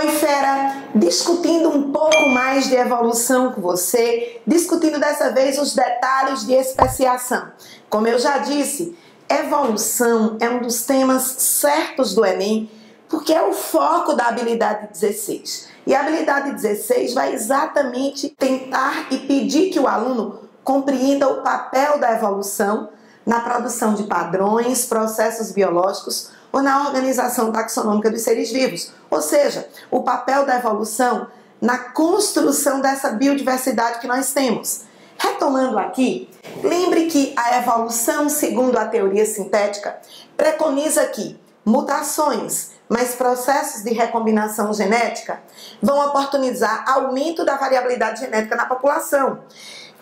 Oi, fera! Discutindo um pouco mais de evolução com você, discutindo dessa vez os detalhes de especiação. Como eu já disse, evolução é um dos temas certos do Enem, porque é o foco da habilidade 16. E a habilidade 16 vai exatamente tentar e pedir que o aluno compreenda o papel da evolução na produção de padrões, processos biológicos ou na organização taxonômica dos seres vivos. Ou seja, o papel da evolução na construção dessa biodiversidade que nós temos. Retomando aqui, lembre que a evolução, segundo a teoria sintética, preconiza que mutações, mas processos de recombinação genética vão oportunizar aumento da variabilidade genética na população.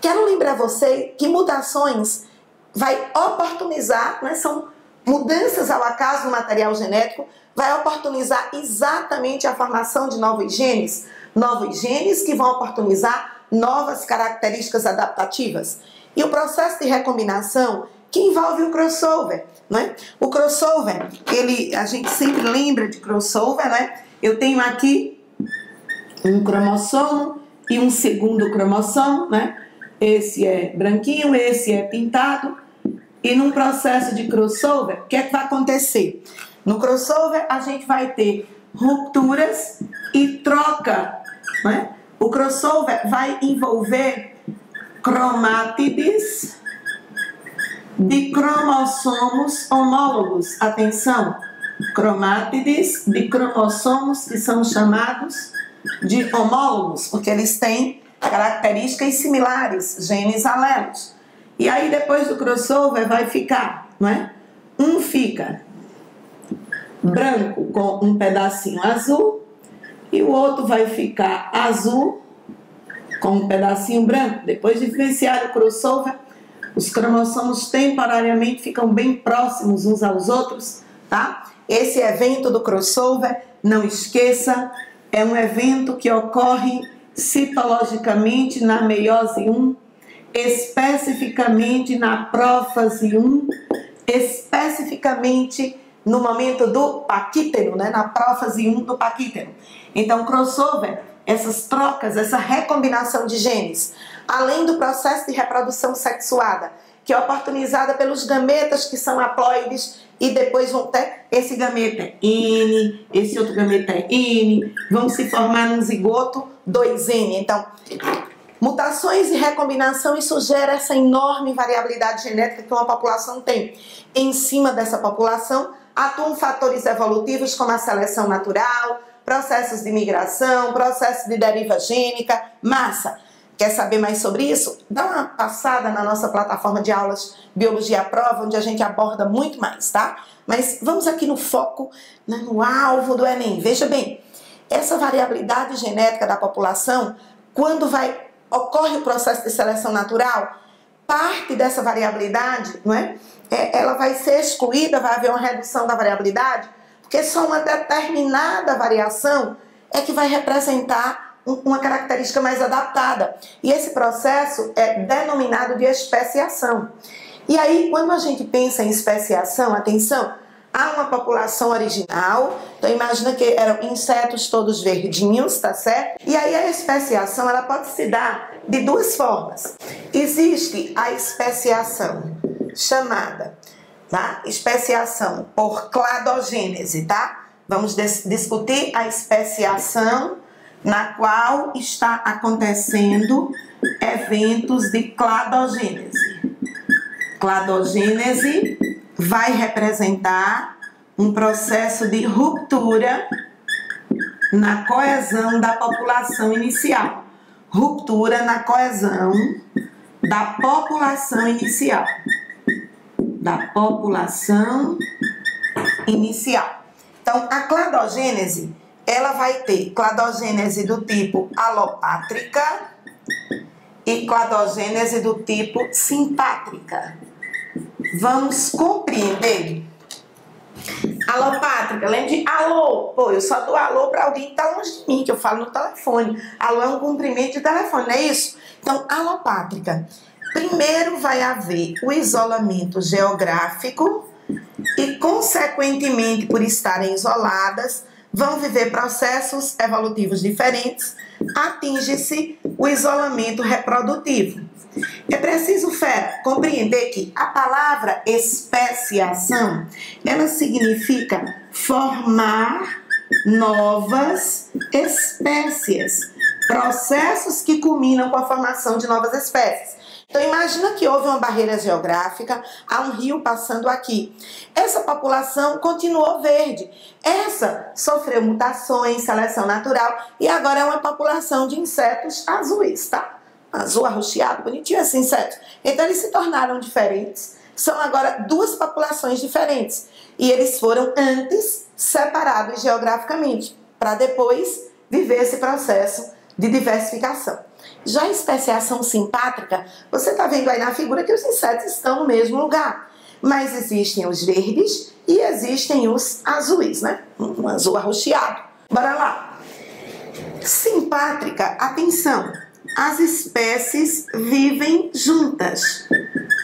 Quero lembrar você que mutações vai oportunizar, né, são mudanças ao acaso no material genético, vai oportunizar exatamente a formação de novos genes que vão oportunizar novas características adaptativas. E o processo de recombinação que envolve o crossover, né? O crossover, a gente sempre lembra de crossover, né? Eu tenho aqui um cromossomo e um segundo cromossomo, né? Esse é branquinho, esse é pintado. E num processo de crossover, o que é que vai acontecer? No crossover, a gente vai ter rupturas e troca, né? O crossover vai envolver cromátides de cromossomos homólogos. Atenção, cromátides de cromossomos que são chamados de homólogos, porque eles têm características similares, genes alelos. E aí depois do crossover vai ficar, não é? Um fica branco com um pedacinho azul e o outro vai ficar azul com um pedacinho branco. Depois de vivenciar o crossover, os cromossomos temporariamente ficam bem próximos uns aos outros, tá? Esse evento do crossover, não esqueça, é um evento que ocorre citologicamente na meiose 1, especificamente na prófase 1, especificamente no momento do paquítero, né? Na prófase 1 do paquítero. Então, crossover, essas trocas, essa recombinação de genes, além do processo de reprodução sexuada, que é oportunizada pelos gametas que são haploides e depois vão ter esse gameta é N, esse outro gameta é N, vão se formar num zigoto 2N. Então, mutações e recombinação, isso gera essa enorme variabilidade genética que uma população tem. Em cima dessa população, atuam fatores evolutivos como a seleção natural, processos de migração, processos de deriva gênica, massa. Quer saber mais sobre isso? Dá uma passada na nossa plataforma de aulas Biologia à Prova, onde a gente aborda muito mais, tá? Mas vamos aqui no foco, né, no alvo do Enem. Veja bem, essa variabilidade genética da população, quando ocorre o processo de seleção natural, parte dessa variabilidade, não é? Ela vai ser excluída, vai haver uma redução da variabilidade, porque só uma determinada variação é que vai representar uma característica mais adaptada. E esse processo é denominado de especiação. E aí, quando a gente pensa em especiação, atenção, há uma população original, então imagina que eram insetos todos verdinhos, tá certo? E aí a especiação, ela pode se dar de duas formas. Existe a especiação chamada, tá? Especiação por cladogênese, tá? Vamos discutir a especiação na qual está acontecendo eventos de cladogênese. Cladogênese vai representar um processo de ruptura na coesão da população inicial. Ruptura na coesão da população inicial. Da população inicial. Então, a cladogênese, ela vai ter cladogênese do tipo alopátrica e cladogênese do tipo simpátrica. Vamos compreender? Alopátrica, lembra de alô? Pô, eu só dou alô para alguém que está longe de mim, que eu falo no telefone. Alô é um cumprimento de telefone, não é isso? Então, alopátrica. Primeiro vai haver o isolamento geográfico e, consequentemente, por estarem isoladas, vão viver processos evolutivos diferentes, atinge-se o isolamento reprodutivo. É preciso, Fera, compreender que a palavra especiação, ela significa formar novas espécies, processos que culminam com a formação de novas espécies. Então imagina que houve uma barreira geográfica, há um rio passando aqui. Essa população continuou verde. Essa sofreu mutações, seleção natural e agora é uma população de insetos azuis, tá? Azul arroxeado, bonitinho esse inseto. Então eles se tornaram diferentes. São agora duas populações diferentes. E eles foram antes separados geograficamente, para depois viver esse processo de diversificação. Já a especiação simpátrica, você está vendo aí na figura que os insetos estão no mesmo lugar. Mas existem os verdes e existem os azuis, né? Um azul arroxeado. Bora lá. Simpátrica, atenção. As espécies vivem juntas,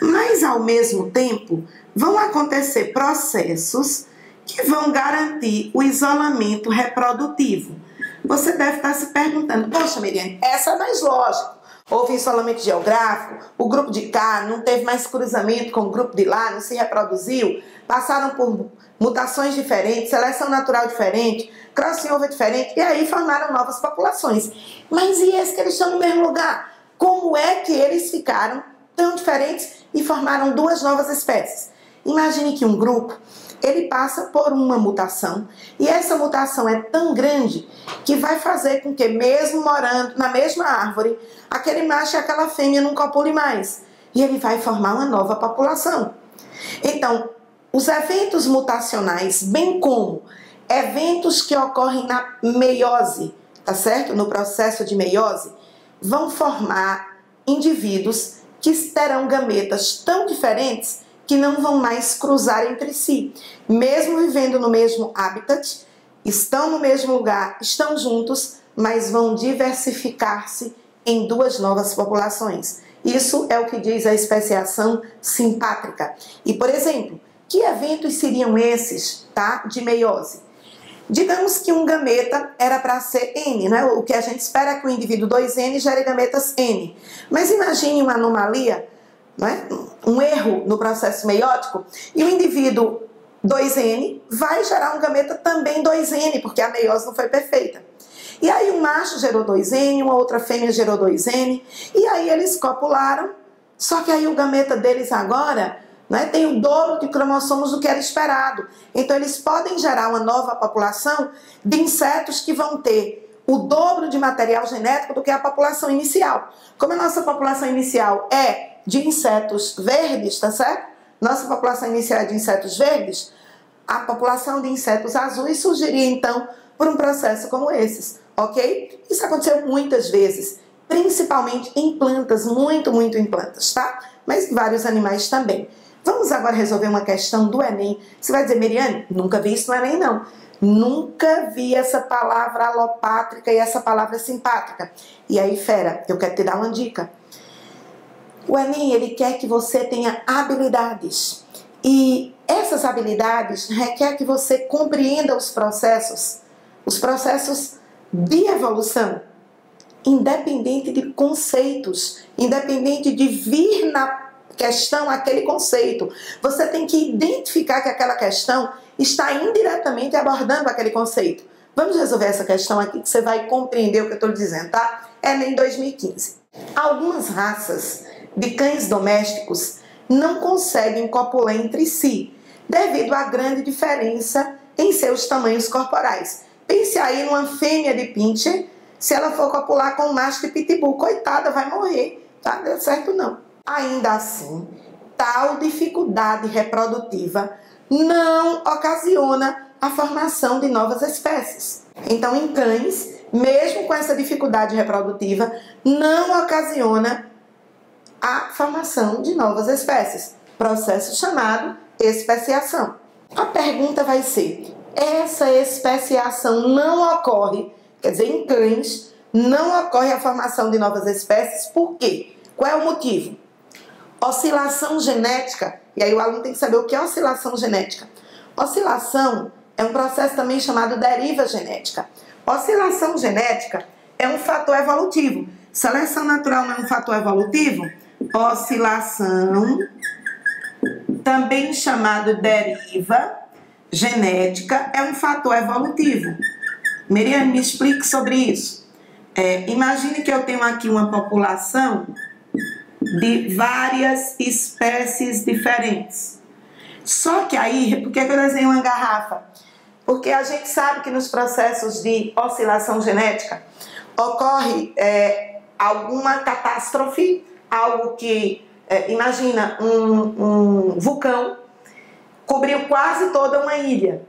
mas ao mesmo tempo vão acontecer processos que vão garantir o isolamento reprodutivo. Você deve estar se perguntando, poxa, Miriam, essa é mais lógica. Houve isolamento geográfico, o grupo de cá não teve mais cruzamento com o grupo de lá, não se reproduziu, passaram por mutações diferentes, seleção natural diferente, crossover diferente, e aí formaram novas populações. Mas e esse que eles estão no mesmo lugar? Como é que eles ficaram tão diferentes e formaram duas novas espécies? Imagine que um grupo, ele passa por uma mutação, e essa mutação é tão grande que vai fazer com que, mesmo morando na mesma árvore, aquele macho e aquela fêmea não copulem mais, e ele vai formar uma nova população. Então, os eventos mutacionais, bem como eventos que ocorrem na meiose, tá certo? No processo de meiose, vão formar indivíduos que terão gametas tão diferentes que não vão mais cruzar entre si. Mesmo vivendo no mesmo habitat, estão no mesmo lugar, estão juntos, mas vão diversificar-se em duas novas populações. Isso é o que diz a especiação simpátrica. E, por exemplo, que eventos seriam esses, tá, de meiose? Digamos que um gameta era para ser N, né? O que a gente espera é que o indivíduo 2N gere gametas N. Mas imagine uma anomalia, né? Um erro no processo meiótico, e o indivíduo 2N vai gerar um gameta também 2N, porque a meiose não foi perfeita. E aí um macho gerou 2N, uma outra fêmea gerou 2N, e aí eles copularam, só que aí o gameta deles agora, né, tem o dobro de cromossomos do que era esperado. Então eles podem gerar uma nova população de insetos que vão ter o dobro de material genético do que a população inicial. Como a nossa população inicial é de insetos verdes, tá certo? Nossa população inicial é de insetos verdes, a população de insetos azuis surgiria então por um processo como esses, ok? Isso aconteceu muitas vezes, principalmente em plantas, muito em plantas, tá? Mas vários animais também. Vamos agora resolver uma questão do Enem. Você vai dizer, Miriane, nunca vi isso no Enem, não. Nunca vi essa palavra alopátrica e essa palavra simpátrica. E aí, fera, eu quero te dar uma dica. O Enem, ele quer que você tenha habilidades. E essas habilidades requer que você compreenda os processos de evolução, independente de conceitos, independente de vir na questão aquele conceito. Você tem que identificar que aquela questão está indiretamente abordando aquele conceito. Vamos resolver essa questão aqui que você vai compreender o que eu estou dizendo, tá? Enem 2015. Algumas raças de cães domésticos não conseguem copular entre si, devido à grande diferença em seus tamanhos corporais. Pense aí numa fêmea de pincher, se ela for copular com um macho de pitbull, coitada, vai morrer, tá? Não deu certo não. Ainda assim, tal dificuldade reprodutiva não ocasiona a formação de novas espécies. Então, em cães, mesmo com essa dificuldade reprodutiva, não ocasiona a formação de novas espécies. Processo chamado especiação. A pergunta vai ser, essa especiação não ocorre, quer dizer, em cães, não ocorre a formação de novas espécies, por quê? Qual é o motivo? Oscilação genética, e aí o aluno tem que saber o que é oscilação genética. Oscilação é um processo também chamado deriva genética. Oscilação genética é um fator evolutivo. Seleção natural não é um fator evolutivo? Oscilação, também chamado deriva genética, é um fator evolutivo. Miriam, me explique sobre isso. Imagine que eu tenho aqui uma população de várias espécies diferentes. Só que aí, por que eu desenho uma garrafa? Porque a gente sabe que nos processos de oscilação genética ocorre alguma catástrofe, algo que, imagina, um vulcão cobriu quase toda uma ilha.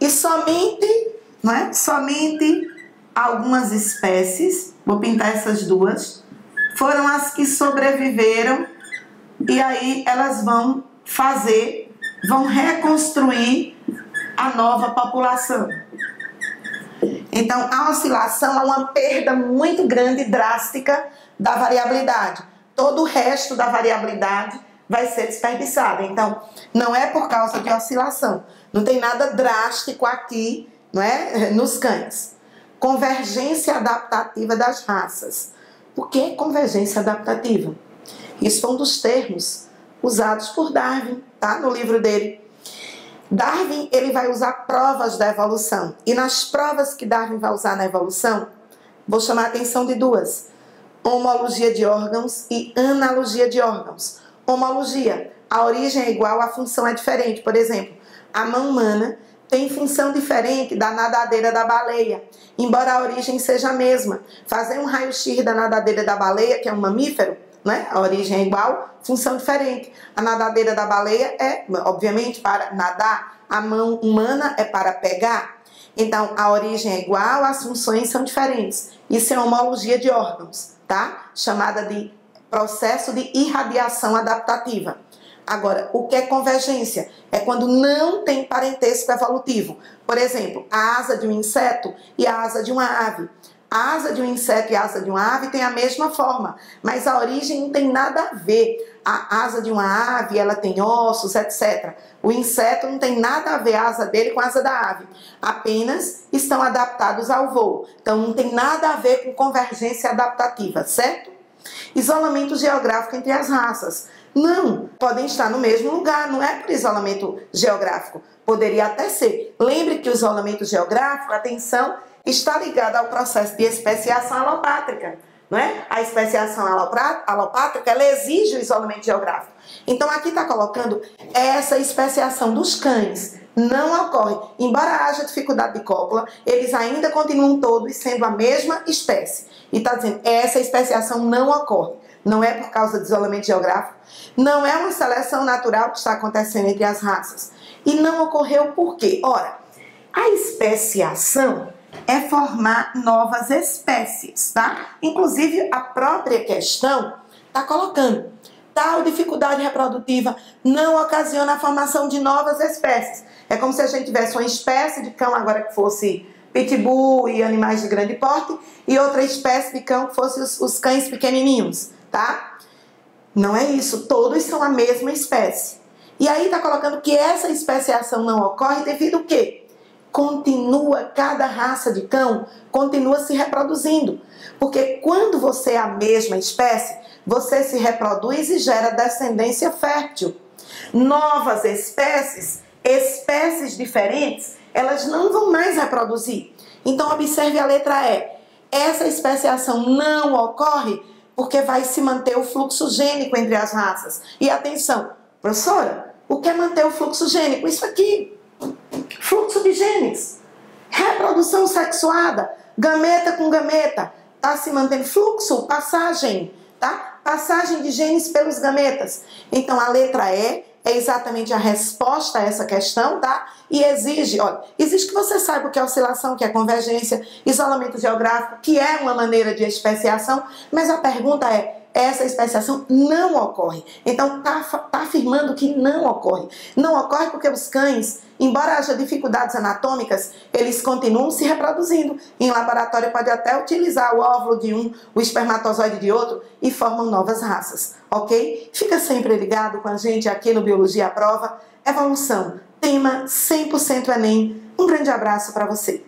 E somente algumas espécies, vou pintar essas duas, foram as que sobreviveram, e aí elas vão reconstruir a nova população. Então, a oscilação é uma perda muito grande e drástica da variabilidade. Todo o resto da variabilidade vai ser desperdiçado. Então, não é por causa de oscilação. Não tem nada drástico aqui, não é? Nos cães. Convergência adaptativa das raças. O que é convergência adaptativa? Isso foi um dos termos usados por Darwin, tá? No livro dele. Darwin, ele vai usar provas da evolução. E nas provas que Darwin vai usar na evolução, vou chamar a atenção de duas. Homologia de órgãos e analogia de órgãos. Homologia, a origem é igual, a função é diferente. Por exemplo, a mão humana tem função diferente da nadadeira da baleia, embora a origem seja a mesma. Fazer um raio-x da nadadeira da baleia, que é um mamífero, né? A origem é igual, função diferente. A nadadeira da baleia é, obviamente, para nadar, a mão humana é para pegar. Então, a origem é igual, as funções são diferentes. Isso é homologia de órgãos, tá? Chamada de processo de irradiação adaptativa. Agora, o que é convergência? É quando não tem parentesco evolutivo. Por exemplo, a asa de um inseto e a asa de uma ave. A asa de um inseto e a asa de uma ave tem a mesma forma, mas a origem não tem nada a ver. A asa de uma ave, ela tem ossos, etc. O inseto não tem nada a ver a asa dele com a asa da ave. Apenas estão adaptados ao voo. Então, não tem nada a ver com convergência adaptativa, certo? Isolamento geográfico entre as raças. Não, podem estar no mesmo lugar, não é por isolamento geográfico. Poderia até ser. Lembre que o isolamento geográfico, atenção, está ligado ao processo de especiação alopátrica, não é? A especiação alopátrica, ela exige o isolamento geográfico. Então, aqui está colocando essa especiação dos cães. Não ocorre. Embora haja dificuldade de cópula, eles ainda continuam todos sendo a mesma espécie. E está dizendo, essa especiação não ocorre. Não é por causa de isolamento geográfico, não é uma seleção natural que está acontecendo entre as raças. E não ocorreu por quê? Ora, a especiação é formar novas espécies, tá? Inclusive, a própria questão está colocando. Tal dificuldade reprodutiva não ocasiona a formação de novas espécies. É como se a gente tivesse uma espécie de cão agora que fosse pitbull e animais de grande porte, e outra espécie de cão que fosse os cães pequenininhos, tá? Não é isso, todos são a mesma espécie. E aí está colocando que essa especiação não ocorre devido ao quê? Cada raça de cão continua se reproduzindo. Porque quando você é a mesma espécie, você se reproduz e gera descendência fértil. Novas espécies diferentes, elas não vão mais reproduzir. Então, observe a letra E. Essa especiação não ocorre porque vai se manter o fluxo gênico entre as raças. E atenção, professora, o que é manter o fluxo gênico? Isso aqui, fluxo de genes, reprodução sexuada, gameta com gameta, tá se mantendo fluxo, passagem, tá? Passagem de genes pelos gametas. Então, a letra E é exatamente a resposta a essa questão, tá? E exige que você saiba o que é oscilação, o que é convergência, isolamento geográfico, que é uma maneira de especiação, mas a pergunta é, essa especiação não ocorre. Então, tá afirmando que não ocorre. Não ocorre porque os cães, embora haja dificuldades anatômicas, eles continuam se reproduzindo. Em laboratório pode até utilizar o óvulo de um, o espermatozoide de outro e formam novas raças, ok? Fica sempre ligado com a gente aqui no Biologia à Prova. Evolução. tema 100% Enem. Um grande abraço para você.